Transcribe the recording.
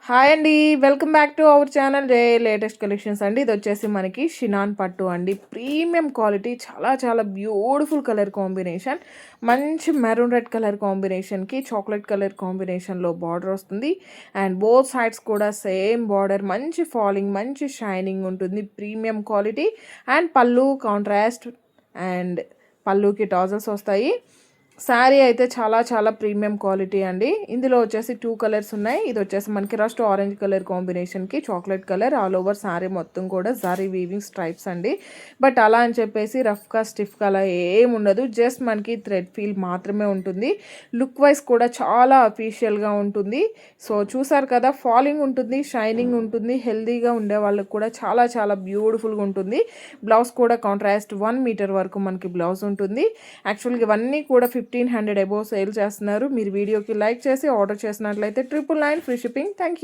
Hi అండి. Welcome back to our channel latest collections అండి. ఇది వచ్చేసి మనకి షినాన్ పట్టు అండి. ప్రీమియం క్వాలిటీ, చాలా చాలా బ్యూటిఫుల్ కలర్ కాంబినేషన్. మంచి మెరూన్ రెడ్ కలర్ కాంబినేషన్కి చాక్లెట్ కలర్ కాంబినేషన్లో బార్డర్ వస్తుంది. అండ్ బోత్ సైడ్స్ కూడా సేమ్ బార్డర్, మంచి ఫాలింగ్, మంచి షైనింగ్ ఉంటుంది. Premium quality. And pallu contrast, and పళ్ళుకి టాజల్స్ వస్తాయి. శారీ అయితే చాలా చాలా ప్రీమియం క్వాలిటీ అండి. ఇందులో వచ్చేసి 2 కలర్స్ ఉన్నాయి. ఇది వచ్చేసి మనకి రస్ట్ ఆరెంజ్ కలర్ కాంబినేషన్కి chocolate colour. All over sari మొత్తం కూడా జరీ వీవింగ్ స్ట్రైప్స్ అండి. బట్ అలా అని చెప్పేసి రఫ్గా స్టిఫ్గా అలా ఏమి ఉండదు. జస్ట్ మనకి థ్రెడ్ ఫీల్ మాత్రమే ఉంటుంది. లుక్ వైజ్ కూడా చాలా అఫీషియల్గా ఉంటుంది. సో చూసారు కదా, ఫాలింగ్ ఉంటుంది, షైనింగ్ ఉంటుంది. హెల్దీగా ఉండే వాళ్ళకి కూడా చాలా చాలా బ్యూటిఫుల్గా ఉంటుంది. బ్లౌజ్ కూడా కాంట్రాస్ట్ 1 మీటర్ వరకు మనకి బ్లౌజ్ ఉంటుంది. యాక్చువల్గా ఇవన్నీ కూడా 1500 అబోవ్ సేల్ చేస్తున్నారు. మీరు వీడియోకి లైక్ చేసి ఆర్డర్ చేసినట్లయితే 999 ఫ్రీ షిప్పింగ్. Thank you.